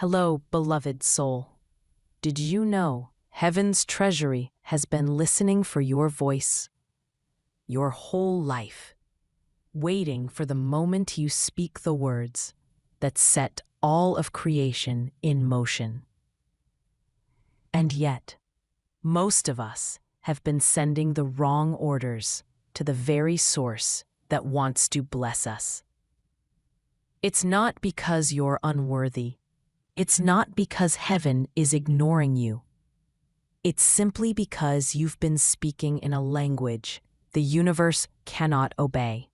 Hello, beloved soul. Did you know heaven's treasury has been listening for your voice your whole life, waiting for the moment you speak the words that set all of creation in motion? And yet, most of us have been sending the wrong orders to the very source that wants to bless us. It's not because you're unworthy. It's not because heaven is ignoring you. It's simply because you've been speaking in a language the universe cannot obey.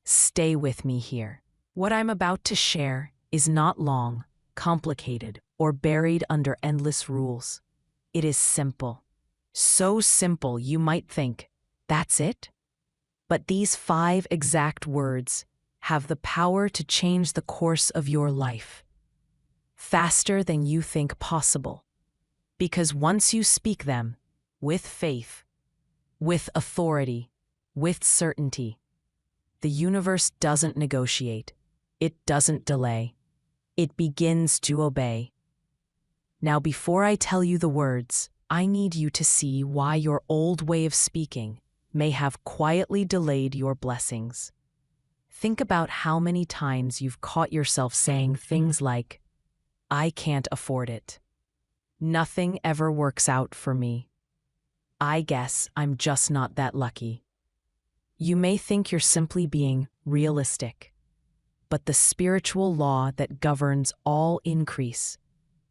Stay with me here. What I'm about to share is not long, complicated, or buried under endless rules. It is simple. So simple you might think, that's it? But these 5 exact words have the power to change the course of your life, faster than you think possible. Because once you speak them, with faith, with authority, with certainty, the universe doesn't negotiate. It doesn't delay. It begins to obey. Now, before I tell you the words, I need you to see why your old way of speaking may have quietly delayed your blessings. Think about how many times you've caught yourself saying things like, I can't afford it. Nothing ever works out for me. I guess I'm just not that lucky. You may think you're simply being realistic, but the spiritual law that governs all increase,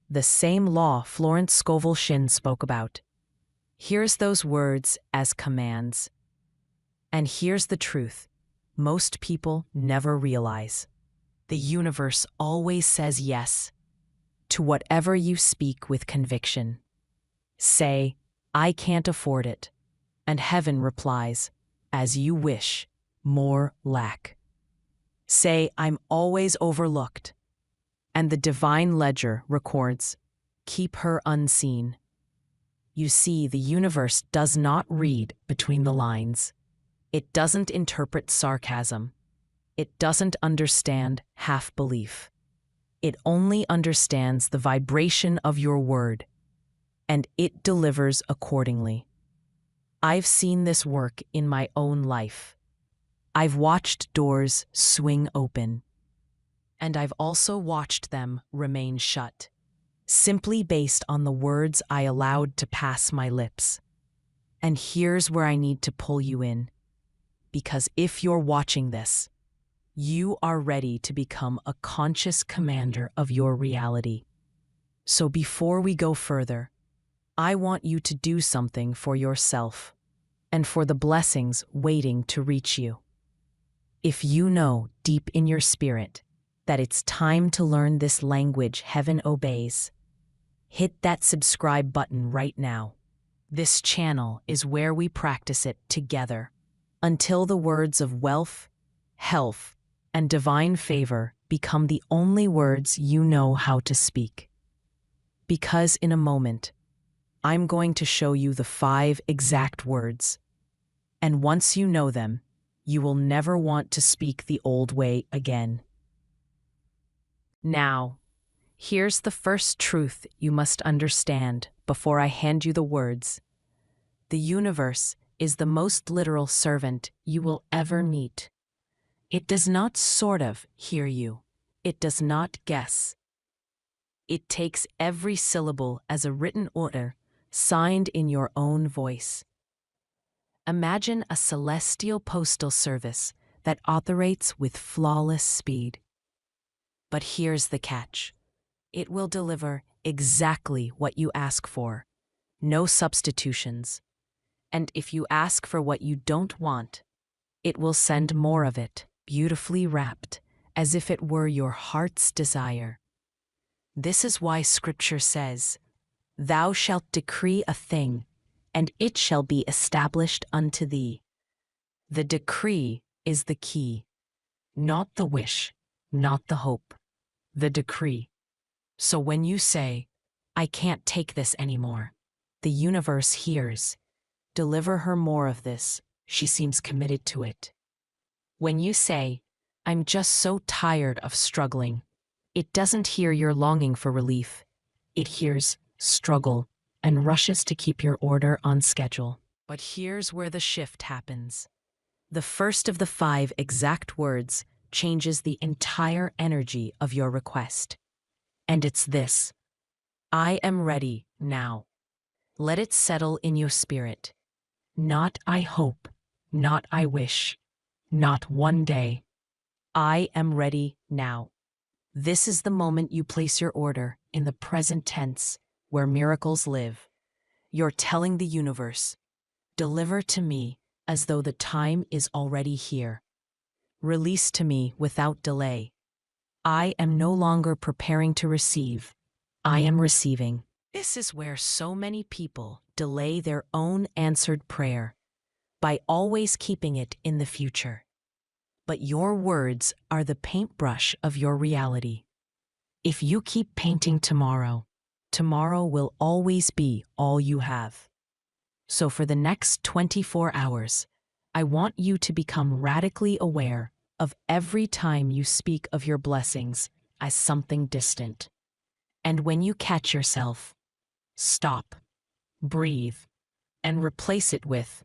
the same law Florence Scovel Shinn spoke about, hears those words as commands. And here's the truth most people never realize. The universe always says yes to whatever you speak with conviction. Say, I can't afford it, and heaven replies, as you wish, more lack. Say, I'm always overlooked, and the divine ledger records, keep her unseen. You see, the universe does not read between the lines. It doesn't interpret sarcasm. It doesn't understand half-belief. It only understands the vibration of your word, and it delivers accordingly. I've seen this work in my own life. I've watched doors swing open, and I've also watched them remain shut, simply based on the words I allowed to pass my lips. And here's where I need to pull you in, because if you're watching this, you are ready to become a conscious commander of your reality. So before we go further, I want you to do something for yourself and for the blessings waiting to reach you. If you know deep in your spirit that it's time to learn this language heaven obeys, hit that subscribe button right now. This channel is where we practice it together until the words of wealth, health, and divine favor become the only words you know how to speak. Because in a moment, I'm going to show you the 5 exact words, and once you know them, you will never want to speak the old way again. Now, here's the first truth you must understand before I hand you the words. The universe is the most literal servant you will ever meet. It does not sort of hear you. It does not guess. It takes every syllable as a written order, signed in your own voice. Imagine a celestial postal service that operates with flawless speed. But here's the catch. It will deliver exactly what you ask for, no substitutions. And if you ask for what you don't want, it will send more of it, beautifully wrapped, as if it were your heart's desire. This is why Scripture says, Thou shalt decree a thing, and it shall be established unto thee. The decree is the key, not the wish, not the hope, the decree. So when you say, I can't take this anymore, the universe hears, deliver her more of this, she seems committed to it. When you say, I'm just so tired of struggling, It doesn't hear your longing for relief. It hears struggle and rushes to keep your order on schedule. But here's where the shift happens. The first of the 5 exact words changes the entire energy of your request. And it's this: I am ready now. Let it settle in your spirit. Not I hope, not I wish, not one day. I am ready now. This is the moment you place your order in the present tense, where miracles live. You're telling the universe, deliver to me as though the time is already here. Release to me without delay. I am no longer preparing to receive. I am receiving. This is where so many people delay their own answered prayer by always keeping it in the future. But your words are the paintbrush of your reality. If you keep painting tomorrow, tomorrow will always be all you have. So for the next 24 hours, I want you to become radically aware of every time you speak of your blessings as something distant. And when you catch yourself, stop, breathe, and replace it with,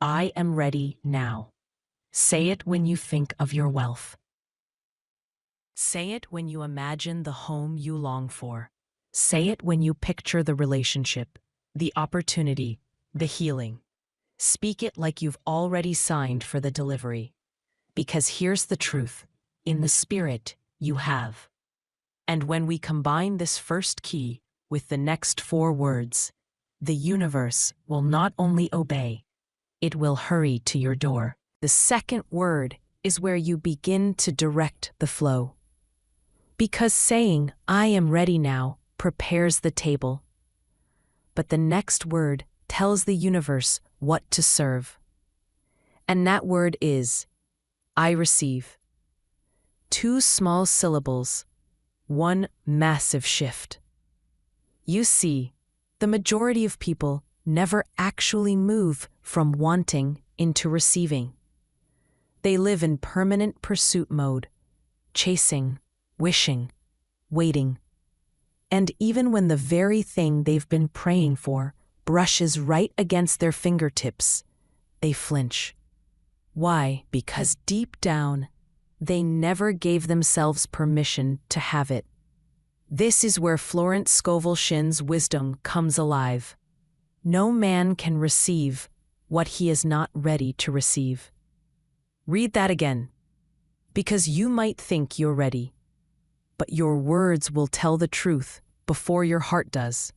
I am ready now. Say it when you think of your wealth. Say it when you imagine the home you long for. Say it when you picture the relationship, the opportunity, the healing. Speak it like you've already signed for the delivery. Because here's the truth: in the spirit, you have. And when we combine this first key with the next 4 words, the universe will not only obey, it will hurry to your door. The second word is where you begin to direct the flow. Because saying, I am ready now, prepares the table. But the next word tells the universe what to serve. And that word is, I receive. 2 small syllables, 1 massive shift. You see, the majority of people never actually move from wanting into receiving. They live in permanent pursuit mode, chasing, wishing, waiting. And even when the very thing they've been praying for brushes right against their fingertips, they flinch. Why? Because deep down, they never gave themselves permission to have it. This is where Florence Scovel Shinn's wisdom comes alive. No man can receive what he is not ready to receive. Read that again. Because you might think you're ready, but your words will tell the truth before your heart does.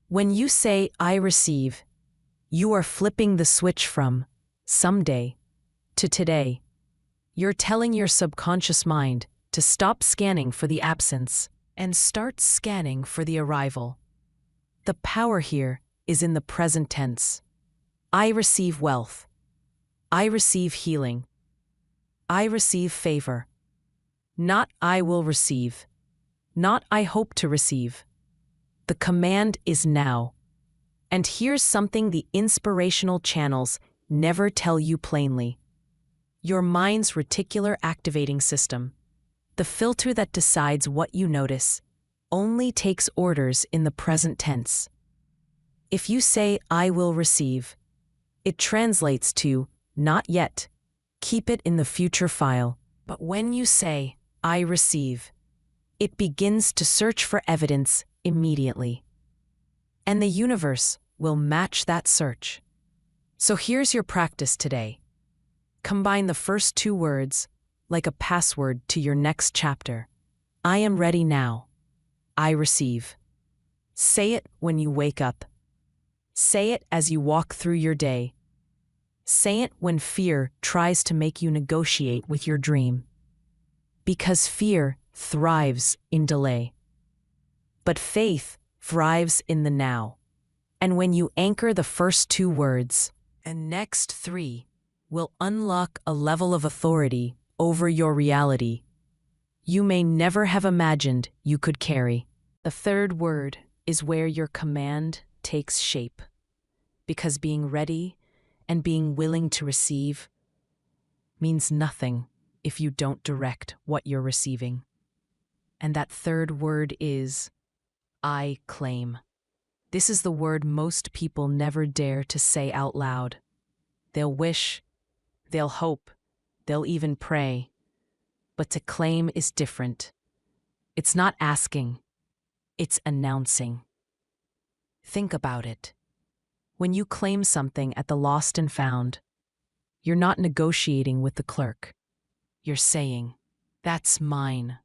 When you say, I receive, you are flipping the switch from someday to today. You're telling your subconscious mind to stop scanning for the absence and start scanning for the arrival. The power here is in the present tense. I receive wealth. I receive healing. I receive favor. Not I will receive. Not I hope to receive. The command is now. And here's something the inspirational channels never tell you plainly. Your mind's reticular activating system, the filter that decides what you notice, only takes orders in the present tense. If you say, I will receive, it translates to, not yet. Keep it in the future file. But when you say, I receive, it begins to search for evidence immediately. And the universe will match that search. So here's your practice today. Combine the first 2 words like a password to your next chapter. I am ready now. I receive. Say it when you wake up. Say it as you walk through your day. Say it when fear tries to make you negotiate with your dream. Because fear thrives in delay. But faith thrives in the now. And when you anchor the first 2 words, and next 3 will unlock a level of authority over your reality you may never have imagined you could carry. The third word is where your command takes shape. Because being ready and being willing to receive means nothing if you don't direct what you're receiving. And that third word is I claim. This is the word most people never dare to say out loud. They'll wish, they'll hope, they'll even pray. But to claim is different. It's not asking, it's announcing. Think about it. When you claim something at the Lost and Found, you're not negotiating with the clerk. You're saying, "That's mine."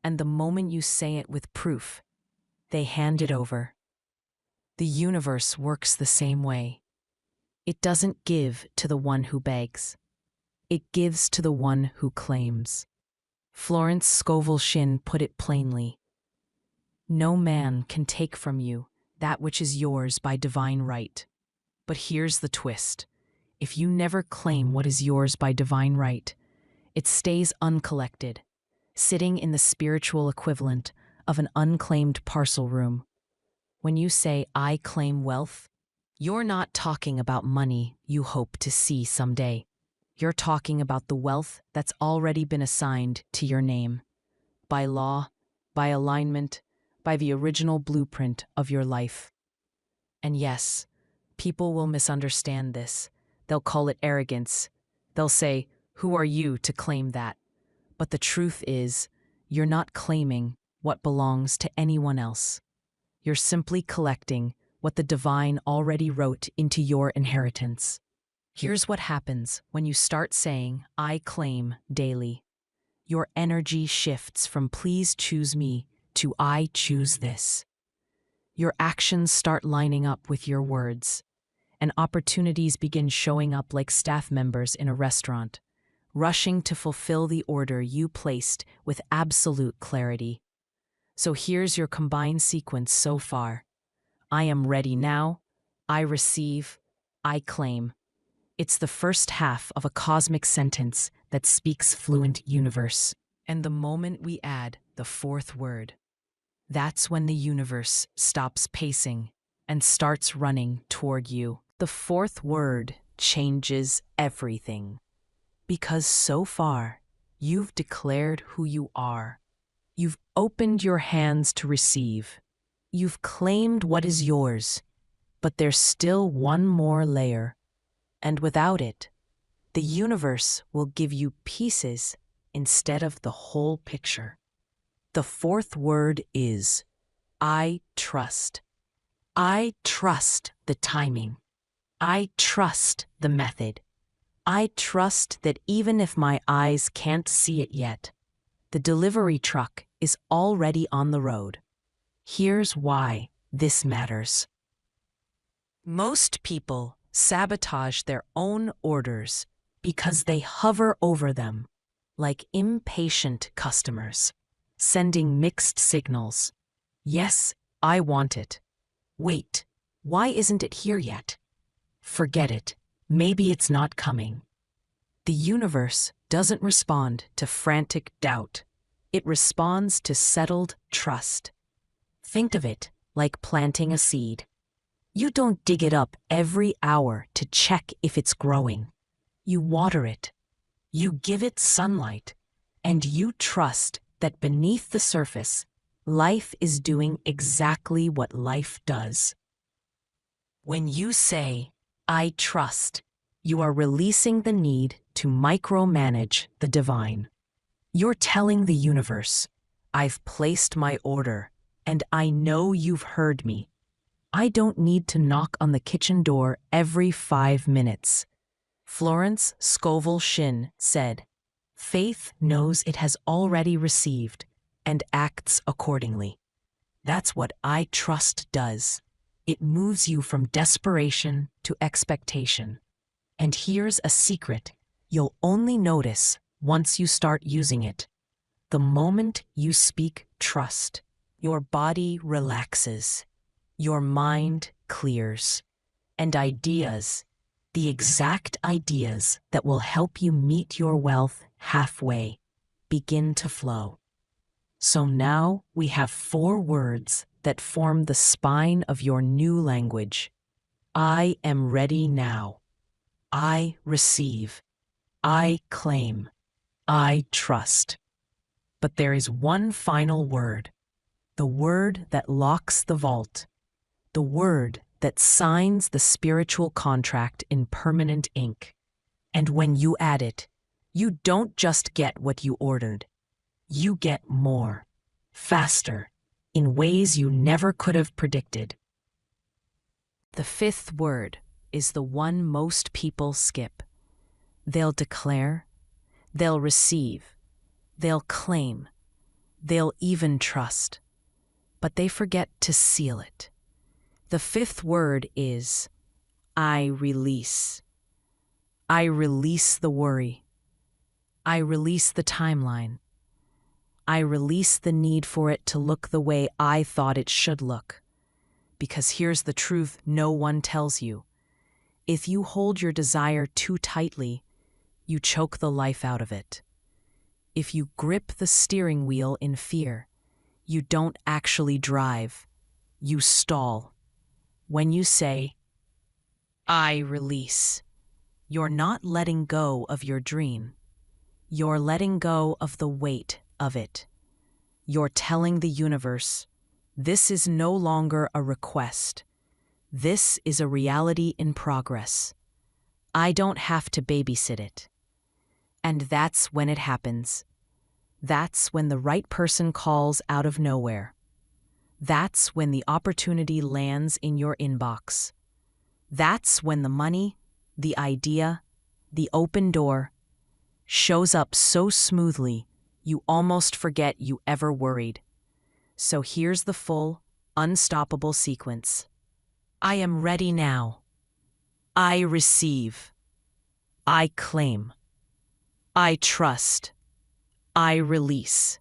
And the moment you say it with proof, they hand it over. The universe works the same way. It doesn't give to the one who begs. It gives to the one who claims. Florence Scovel Shinn put it plainly. No man can take from you that which is yours by divine right. But here's the twist. If you never claim what is yours by divine right, it stays uncollected, sitting in the spiritual equivalent of an unclaimed parcel room. When you say, I claim wealth, you're not talking about money you hope to see someday. You're talking about the wealth that's already been assigned to your name. By law, by alignment, by the original blueprint of your life. And yes, people will misunderstand this. They'll call it arrogance. They'll say, who are you to claim that? But the truth is, you're not claiming what belongs to anyone else. You're simply collecting what the divine already wrote into your inheritance. Here's what happens when you start saying, I claim daily. Your energy shifts from please choose me to I choose this. Your actions start lining up with your words, and opportunities begin showing up like staff members in a restaurant, rushing to fulfill the order you placed with absolute clarity. So here's your combined sequence so far. I am ready now, I receive, I claim. It's the first half of a cosmic sentence that speaks fluent universe. And the moment we add the fourth word, that's when the universe stops pacing and starts running toward you. The fourth word changes everything. Because so far, you've declared who you are. You've opened your hands to receive. You've claimed what is yours. But there's still one more layer. And without it, the universe will give you pieces instead of the whole picture. The fourth word is, I trust. I trust the timing. I trust the method. I trust that even if my eyes can't see it yet, the delivery truck is already on the road. Here's why this matters. Most people sabotage their own orders because they hover over them like impatient customers, sending mixed signals. Yes, I want it. Wait, why isn't it here yet? Forget it. Maybe it's not coming. The universe doesn't respond to frantic doubt. It responds to settled trust. Think of it like planting a seed. You don't dig it up every hour to check if it's growing. You water it. You give it sunlight. And you trust that beneath the surface, life is doing exactly what life does. When you say, I trust, you are releasing the need to micromanage the divine. You're telling the universe, I've placed my order, and I know you've heard me. I don't need to knock on the kitchen door every 5 minutes. Florence Scovel Shinn said, faith knows it has already received and acts accordingly. That's what I trust does. It moves you from desperation to expectation. And here's a secret you'll only notice once you start using it. The moment you speak trust, your body relaxes, your mind clears, and ideas, the exact ideas that will help you meet your wealth halfway, begin to flow. So now we have 4 words that form the spine of your new language. I am ready now. I receive. I claim. I trust. But there is one final word, the word that locks the vault, the word that signs the spiritual contract in permanent ink. And when you add it, you don't just get what you ordered. You get more, faster, in ways you never could have predicted. The fifth word is the one most people skip. They'll declare, they'll receive, they'll claim, they'll even trust, but they forget to seal it. The fifth word is, I release. I release the worry. I release the timeline. I release the need for it to look the way I thought it should look. Because here's the truth no one tells you. If you hold your desire too tightly, you choke the life out of it. If you grip the steering wheel in fear, you don't actually drive, you stall. When you say, I release, you're not letting go of your dream. You're letting go of the weight of it. You're telling the universe, this is no longer a request. This is a reality in progress. I don't have to babysit it. And that's when it happens. That's when the right person calls out of nowhere. That's when the opportunity lands in your inbox. That's when the money, the idea, the open door shows up so smoothly you almost forget you ever worried. So here's the full, unstoppable sequence. I am ready now. I receive. I claim. I trust. I release.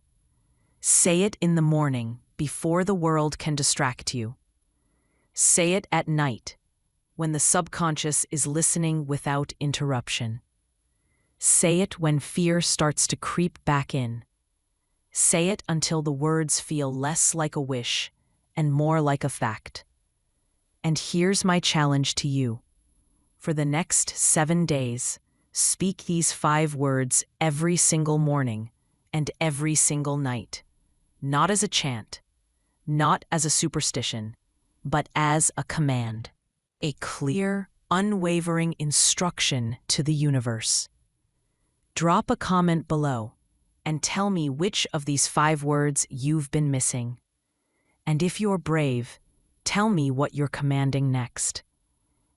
Say it in the morning before the world can distract you. Say it at night when the subconscious is listening without interruption. Say it when fear starts to creep back in. Say it until the words feel less like a wish and more like a fact. And here's my challenge to you. For the next 7 days, speak these 5 words every single morning and every single night. Not as a chant, not as a superstition, but as a command. A clear, unwavering instruction to the universe. Drop a comment below and tell me which of these 5 words you've been missing. And if you're brave, tell me what you're commanding next.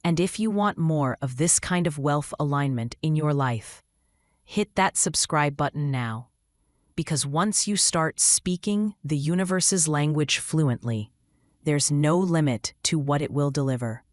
And if you want more of this kind of wealth alignment in your life, hit that subscribe button now. Because once you start speaking the universe's language fluently, there's no limit to what it will deliver.